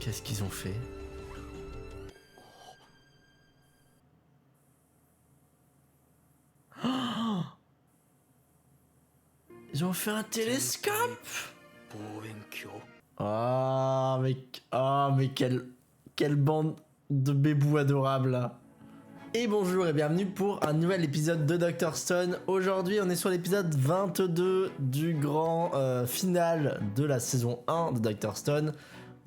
Qu'est-ce qu'ils ont fait? Oh, ils ont fait un télescope. Mais quelle bande de bébous adorables là. Et bonjour et bienvenue pour un nouvel épisode de Dr Stone. Aujourd'hui on est sur l'épisode 22 du grand final de la saison 1 de Dr Stone.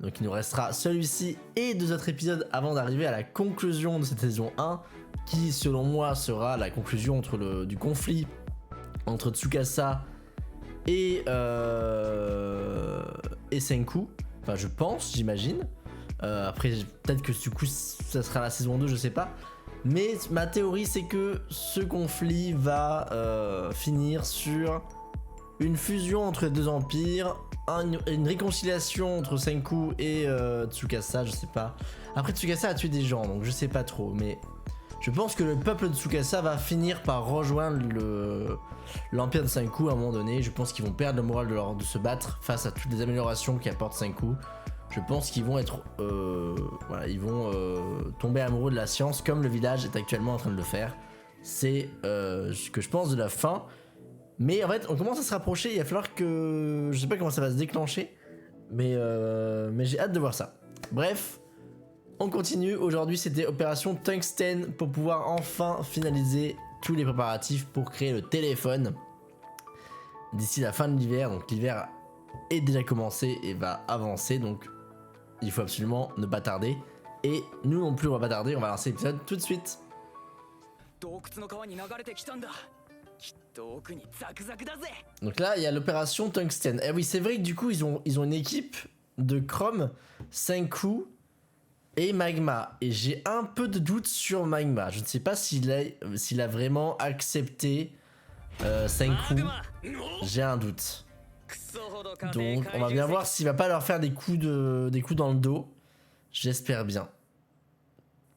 Donc il nous restera celui-ci et deux autres épisodes avant d'arriver à la conclusion de cette saison 1, qui selon moi sera la conclusion du conflit entre Tsukasa et Senku. Enfin je pense, j'imagine. Après peut-être que du coup ça sera la saison 2, je sais pas. Mais ma théorie c'est que ce conflit va finir sur une fusion entre les deux empires, une réconciliation entre Senku et Tsukasa, je sais pas. Après Tsukasa a tué des gens donc je sais pas trop, mais je pense que le peuple de Tsukasa va finir par rejoindre l'empire de Senku à un moment donné. Je pense qu'ils vont perdre le moral de se battre face à toutes les améliorations qu'apporte Senku. Je pense qu'ils vont être tomber amoureux de la science comme le village est actuellement en train de le faire. C'est ce que je pense de la fin. Mais en fait on commence à se rapprocher, il va falloir que... Je sais pas comment ça va se déclencher, mais j'ai hâte de voir ça. Bref, on continue. Aujourd'hui c'était opération Tungsten pour pouvoir enfin finaliser tous les préparatifs pour créer le téléphone d'ici la fin de l'hiver. Donc l'hiver est déjà commencé et va avancer, donc il faut absolument ne pas tarder. Et nous non plus on va pas tarder, on va lancer l'épisode tout de suite. Donc là il y a l'opération Tungsten. Et oui c'est vrai que du coup ils ont une équipe de Chrome, Senku et Magma. Et j'ai un peu de doute sur Magma. Je ne sais pas s'il a vraiment accepté Senku. J'ai un doute. Donc on va bien voir s'il va pas leur faire des coups dans le dos. J'espère bien.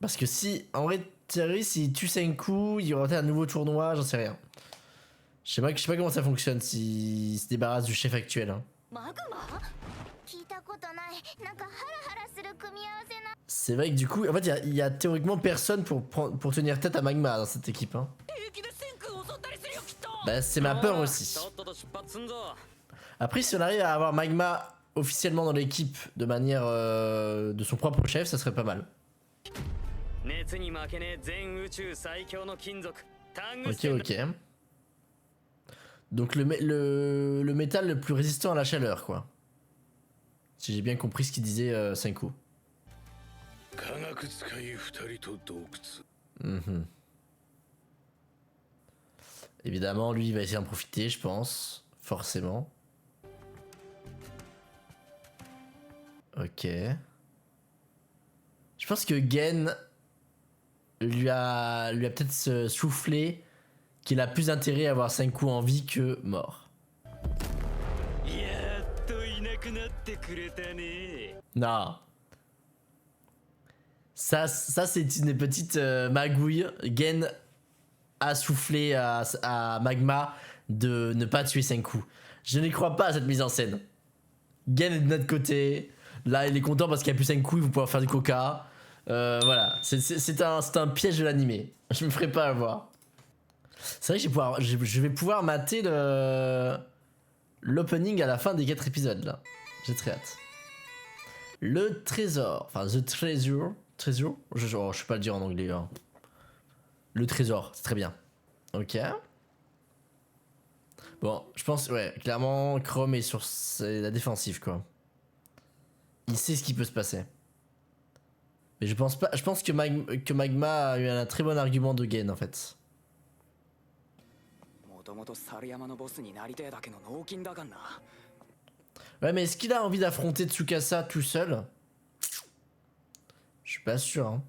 Parce que si, en vrai, Thierry, s'il tue Senku, il y aura peut-être un nouveau tournoi, j'en sais rien. Je sais pas comment ça fonctionne s'il se débarrasse du chef actuel. Hein. C'est vrai que du coup, en fait, il y a théoriquement personne pour tenir tête à Magma dans cette équipe. Hein. Bah, c'est ma peur aussi. Après, si on arrive à avoir Magma officiellement dans l'équipe de manière de son propre chef, ça serait pas mal. Ok. Donc le métal le plus résistant à la chaleur, quoi. Si j'ai bien compris ce qu'il disait Senku. Évidemment, lui, il va essayer d'en profiter, je pense. Forcément. Ok. Je pense que Gen lui a peut-être soufflé qu'il a plus intérêt à avoir Senku en vie que mort. Non. Ça c'est une petite magouille. Gen a soufflé à Magma de ne pas tuer Senku. Je n'y crois pas à cette mise en scène. Gen est de notre côté. Là il est content parce qu'il n'y a plus Senku, il va pouvoir faire du coca. Voilà, c'est un piège de l'animé. Je me ferai pas avoir. C'est vrai que je vais pouvoir mater l'opening à la fin des 4 épisodes là. J'ai très hâte. Le trésor, enfin The Treasure. Trésor, je sais pas le dire en anglais. Hein. Le trésor, c'est très bien. Ok. Bon, je pense, ouais, clairement, Chrome est sur la défensive, quoi. Il sait ce qui peut se passer. Mais je pense que Magma a eu un très bon argument de gain, en fait. Ouais, mais est-ce qu'il a envie d'affronter Tsukasa tout seul? Je suis pas sûr, hein.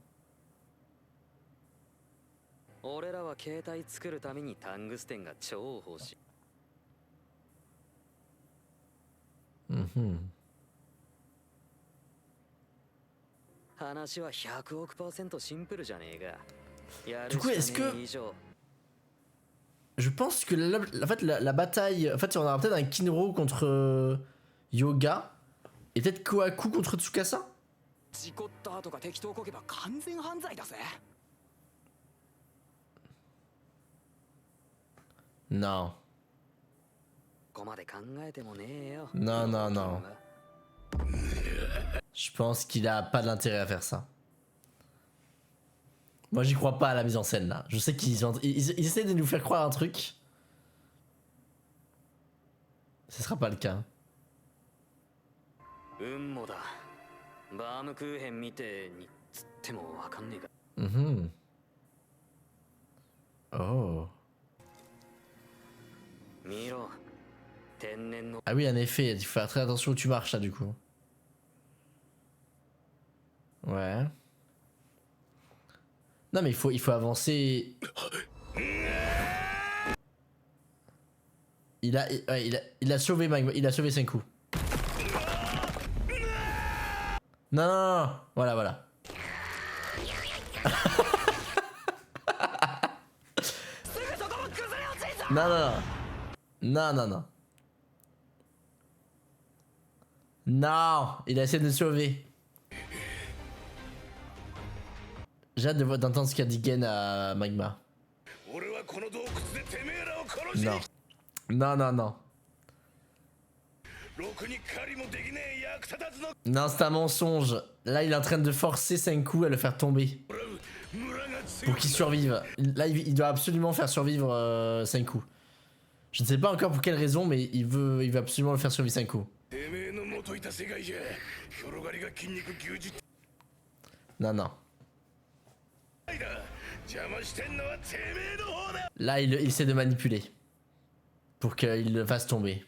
Du coup, est-ce que... Je pense que la bataille... En fait, on aura peut-être un Kinro contre Yoga. Et peut-être Kohaku contre Tsukasa. 事故った後が適当こけば完全犯罪だぜ。 Non. ここまで考えてもねえよ。 Non, non, non. Je pense qu'il a pas d'intérêt à faire ça. Moi, j'y crois pas à la mise en scène là. Je sais qu'ils ils essaient de nous faire croire un truc. Ce sera pas le cas. 運もだ。バームクーヘンみてえにつってもわかんねえか。Mhm. Oh. 見ろ。天然の。 Ah oui, en effet, il faut faire très attention où tu marches là du coup. Ouais. Non mais il faut avancer. Il a sauvé Magma, il a sauvé Senku. Non, non, non, non. Voilà, voilà. Non, non, non. Non, non, non. Non, il a essayé de le sauver. J'ai hâte d'entendre ce qu'a dit Gen à Magma. Non. Non, non, non. Non, c'est un mensonge. Là, il est en train de forcer Senku à le faire tomber. Pour qu'il survive. Là, il doit absolument faire survivre Senku. Je ne sais pas encore pour quelle raison, mais il veut absolument le faire survivre Senku. Non, non. Là, il essaie de manipuler. Pour qu'il le fasse tomber.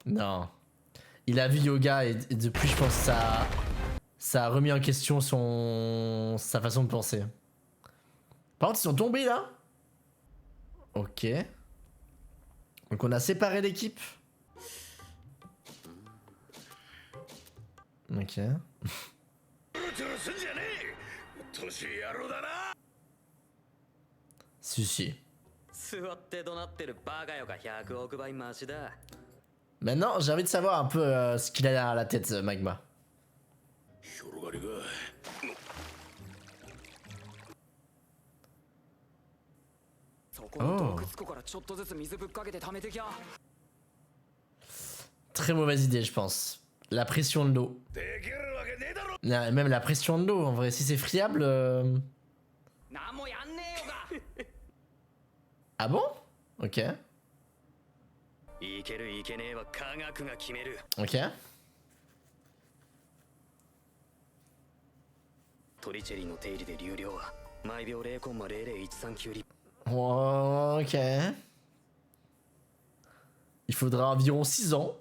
Non. Il a vu Yoga et depuis, je pense que ça a remis en question sa façon de penser. Par contre, ils sont tombés là. Ok. Donc on a séparé l'équipe. Ok. Si, si. Maintenant, j'ai envie de savoir un peu ce qu'il a à la tête, Magma. Oh. Très mauvaise idée, je pense. La pression de l'eau. Même la pression de l'eau, en vrai. Si c'est friable... Ah bon? Ok. Ok. Ok. Il faudra environ 6 ans.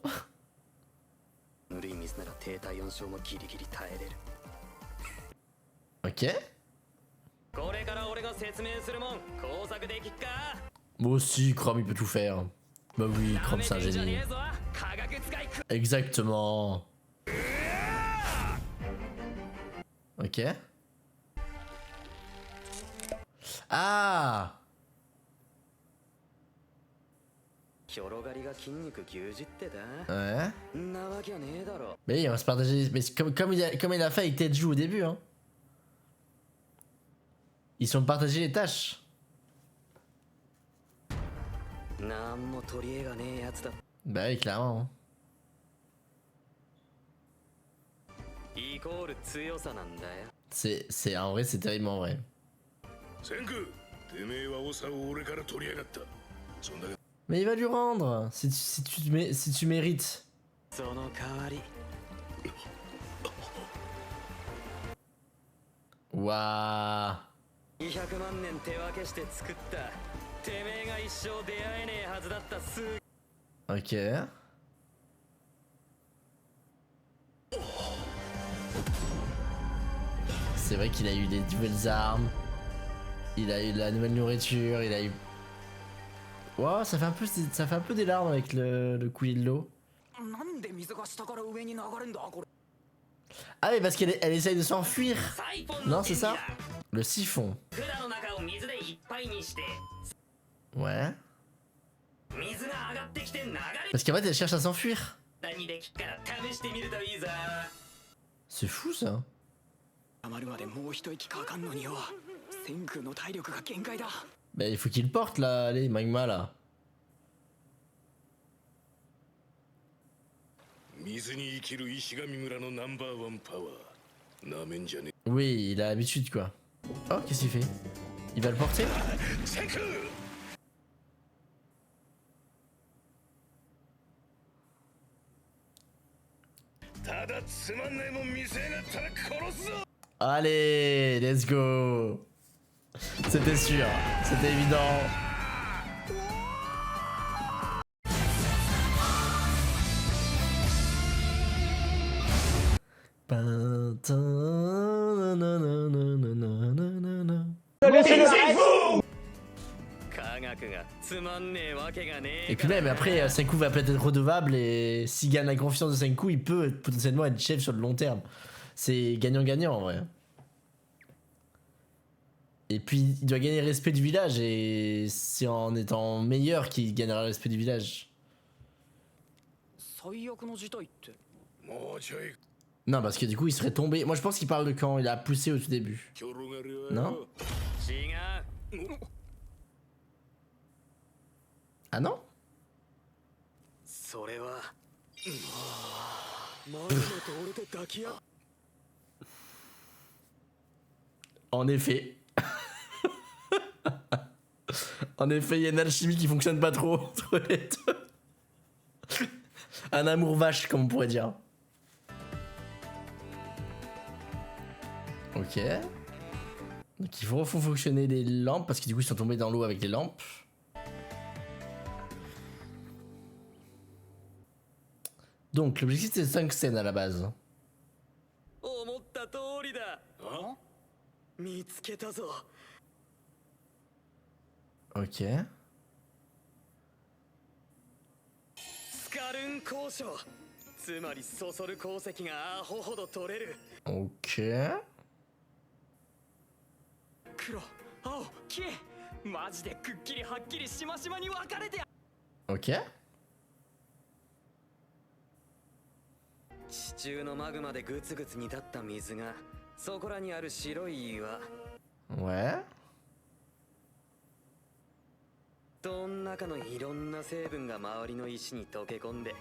Ok. Moi aussi, Chrome il peut tout faire. Bah oui, Chrome c'est un génie. Exactement. Ok. Ah! Ouais. Mais oui, on va se partager. Mais comme il a fait avec Teju au début, hein. Ils sont partagés les tâches. Bah oui, clairement. Hein. C'est en vrai, c'est terriblement vrai. Mais il va lui rendre si tu mérites. Waouh. Ok. C'est vrai qu'il a eu des nouvelles armes. Il a eu de la nouvelle nourriture. Il a eu... Wow, ça fait un peu des larmes avec le coulis de l'eau. Ah mais parce qu'elle essaye de s'enfuir. Non, c'est ça? Le siphon. Ouais. Parce qu'en fait, elle cherche à s'enfuir. C'est fou ça. Bah il faut qu'il porte là, allez, Magma là. Oui, il a l'habitude quoi. Oh, qu'est-ce qu'il fait? Il va le porter? Allez, let's go. C'était sûr, c'était évident. Et puis même après, Senku va peut-être être redevable et s'il gagne la confiance de Senku, il peut potentiellement être chef sur le long terme. C'est gagnant-gagnant en vrai. Et puis il doit gagner le respect du village et c'est en étant meilleur qu'il gagnera le respect du village. Non, parce que du coup il serait tombé. Moi je pense qu'il parle de quand il a poussé au tout début. Non? Ah non? En effet. En effet, il y a une alchimie qui fonctionne pas trop entre les deux. Un amour vache, comme on pourrait dire. Ok. Donc il faut fonctionner les lampes parce que du coup ils sont tombés dans l'eau avec les lampes. Donc l'objectif c'est 5 scènes à la base. Ok. Ok. Ok. 地中のマグマでグツグツ煮立った水がそこらにある白い岩 Ouais. どん中のいろんな成分が周りの石に溶け込んで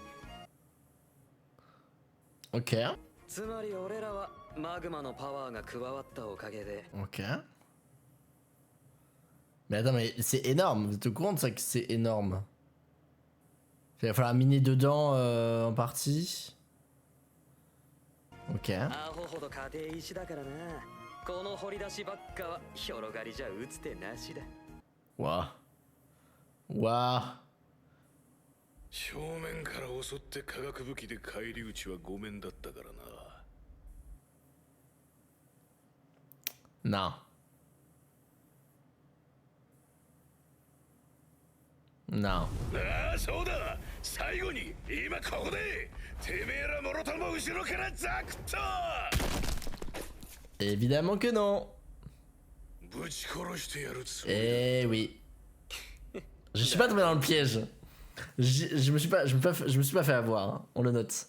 Ok. つまり俺らはマグマのパワーが加わったおかげで Ok. Mais attends, mais c'est énorme. Vous êtes au courant de ça que c'est énorme? Il va falloir miner dedans en partie. Ok. アホほど家庭石だからなこの掘り出しばっかは広がりじゃ打つ手なしだ Waouh. Waouh. 正面から襲って化学武器で返り討ちはごめんだったからな。Non. Non. ああそうだ最後に今ここでてめえらもろとも後ろからザクッと Évidemment que non. ぶち殺してやるつもりだ Eh oui. Je suis pas tombé dans le piège. Je me suis pas fait avoir. Hein. On le note.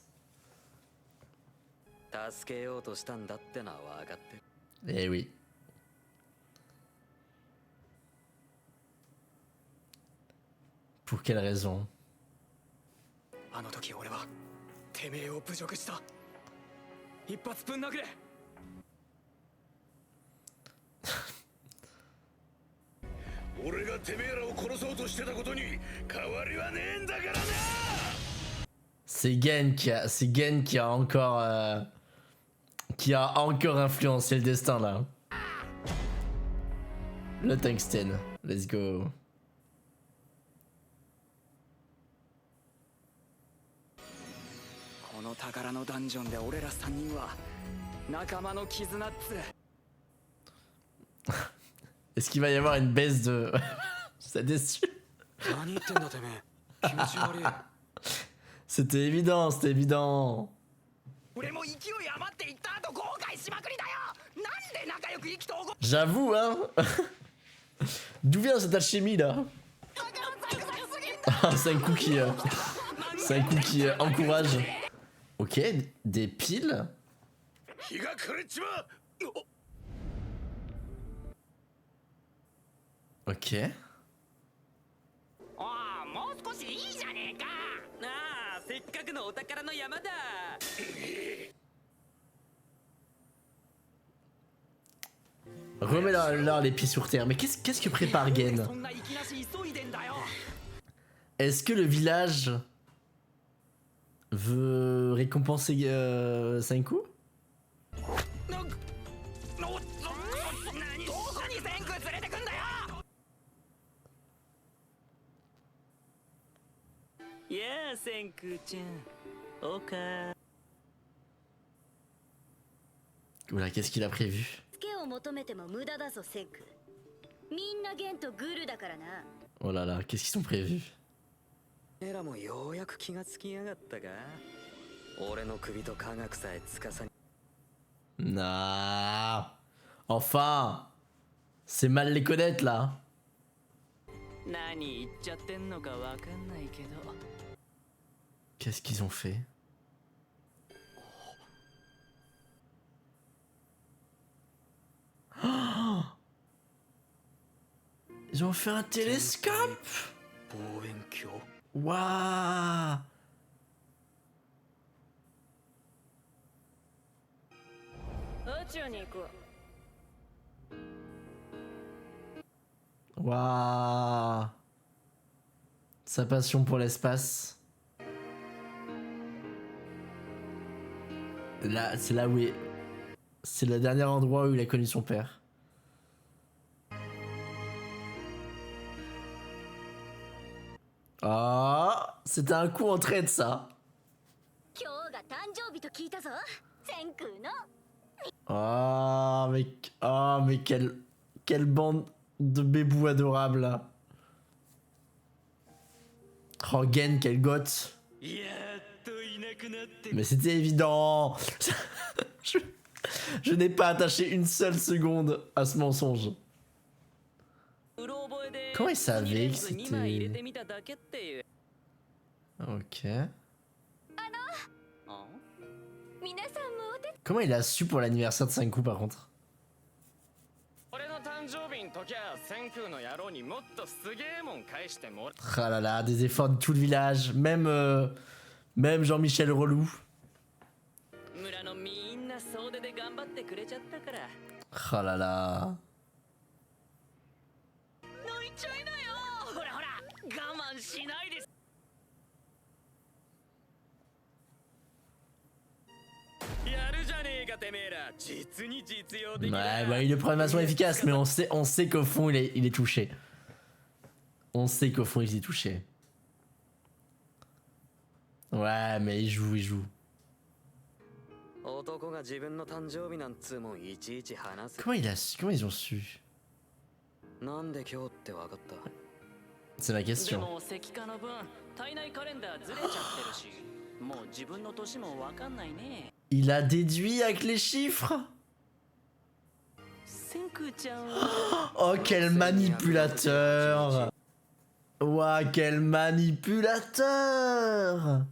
助けようとしたんだってのは分かってる Eh oui. Pour quelle raison? あの時俺はてめえを侮辱した一発ぶん殴れ俺がてめえらを殺そうとしてたことに変わりはねえんだからな C'est Gen qui a encore influencé le destin là. Le tungstène. Let's go. この宝のダンジョンで俺ら3人は仲間の絆っつ Est-ce qu'il va y avoir une baisse de... Ça déçu. 何言ってんだてめえ気持ち悪い C'était évident, c'était évident. 俺も勢い余って言った後後悔しまくりだよなんで仲良くい J'avoue, hein. D'où vient cette alchimie là? C'est un coup qui... c'est un coup qui encourage. Ok, des piles. 日が暮れちまう。 Ok. おあもう少しいいじゃねえか。ああせっかくのお宝の山だ。 Remets-leur les pieds sur terre. Mais qu'est-ce que prépare Gen? そんな息なし急いでんだよ。 Est-ce que le village veut récompenser Senku? どこに千空連れてくんだよ。やあ千空ちゃん。おか。 Oula, qu'est-ce qu'il a prévu? 助けを求めても無駄だぞセンク。みんなゲンとグルだからな。 Oh là là, qu'est-ce qu'ils sont prévus? エラもようやく気がつきやがったが。俺の首と科学さえ司に。 Non. Enfin. C'est mal les connaître là. 何言っちゃってんのかわかんないけど。 Qu'est-ce qu'ils ont fait? Ils ont fait un télescope. 望遠鏡。 Waouh. 宇宙に行く。 Waouh. Sa passion pour l'espace. Là, c'est là où il... C'est le dernier endroit où il a connu son père. Ah, c'était un coup en traite ça. 今日が誕生日と聞いたぞ。センクの。 Mais quelle bande de bébous adorables là. Oh Gen, quel goth. やっといなくなって。 Mais c'était évident. Je n'ai pas attaché une seule seconde à ce mensonge. うろ覚えで。 Comment il savait que 2枚入れ c'était... てみただけっていう。 Ok. あ。 皆さんもお手。 Comment il a su pour l'anniversaire de Senku par contre? 俺の誕生日にときゃ千空の野郎にもっとすげえもん返してもら。 Ah là là, des efforts de tout le village. Même Jean-Michel Relou. 村のみんな総出で頑張ってくれちゃったから。 Ah là là. 泣いちゃいなよ。ほらほら我慢しないで。やるじゃねえかてめえら。実に実用的だ。 Ouais, bah, il le prend de façon efficace, mais on sait qu'au fond il est touché. On sait qu'au fond il est touché. Ouais, mais il joue. 男が自分の誕生日なんつうもんいちいち話す。 Comment ils ont su? なんで今日ってわかった。 C'est ma で question. も石化の分体内カレンダーずれちゃってるし、もう自分の年もわかんないね。 Il a déduit avec les chiffres? 千空ちゃんは。 Oh, quel manipulateur! Ouah, quel manipulateur!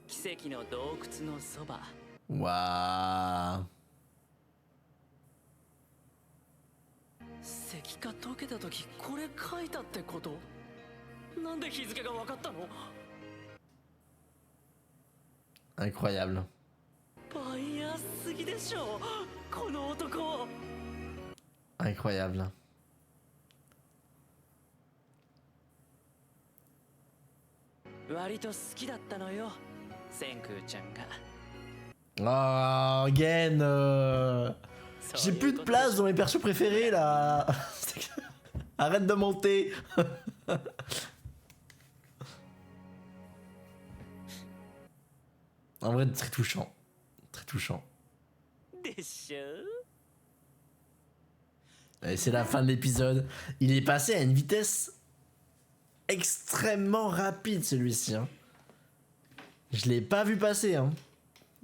奇跡の洞窟のそば。 Waouh! 石化溶けた時これ書いたってこと？なんで日付が分かったの？ Incroyable. バイヤーすぎでしょこの男。 Incroyable. 割と好きだったのよ千空ちゃんが。 Oh, Gen! J'ai plus de place dans mes persos préférés là! Arrête de monter! En vrai, très touchant. Très touchant. でしょ。 Et c'est la fin de l'épisode. Il est passé à une vitesse extrêmement rapide celui-ci. Hein. Je l'ai pas vu passer. Hein.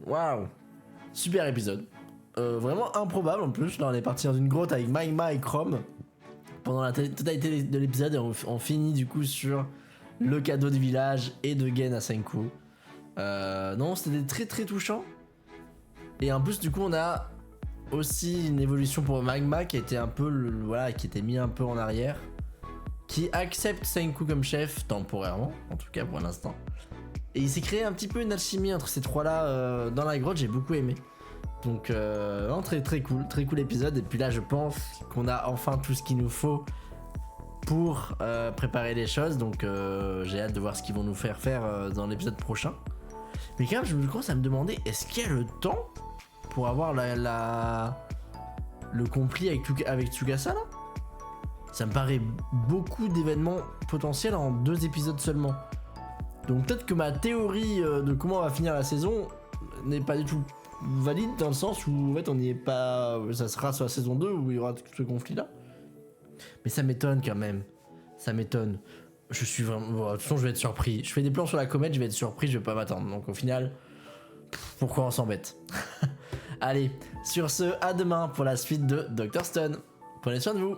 Waouh. Super épisode. Vraiment improbable en plus. Là on est parti dans une grotte avec Magma et Chrome. Pendant la totalité de l'épisode, on finit du coup sur le cadeau de village et de Gen à Senku. Non, c'était très très touchant. Et en plus du coup on a aussi une évolution pour Magma qui était un peu voilà, qui était mis un peu en arrière, qui accepte Senku comme chef temporairement, en tout cas pour l'instant. Et il s'est créé un petit peu une alchimie entre ces trois là dans la grotte, j'ai beaucoup aimé. Donc non, très cool épisode. Et puis là je pense qu'on a enfin tout ce qu'il nous faut pour préparer les choses. Donc j'ai hâte de voir ce qu'ils vont nous faire dans l'épisode prochain. Mais quand même je commence à me demander, est-ce qu'il y a le temps pour avoir le compli avec Tsukasa là? Ça me paraît beaucoup d'événements potentiels en 2 épisodes seulement. Donc peut-être que ma théorie de comment on va finir la saison n'est pas du tout valide, dans le sens où en fait on n'y est pas, ça sera sur la saison 2 où il y aura ce conflit là. Mais ça m'étonne quand même. Ça m'étonne. Je suis vraiment... Bon, de toute façon je vais être surpris. Je fais des plans sur la comète, je vais être surpris, je vais pas m'attendre. Donc au final, pourquoi on s'embête? Allez, sur ce, à demain pour la suite de Dr Stone. Prenez soin de vous.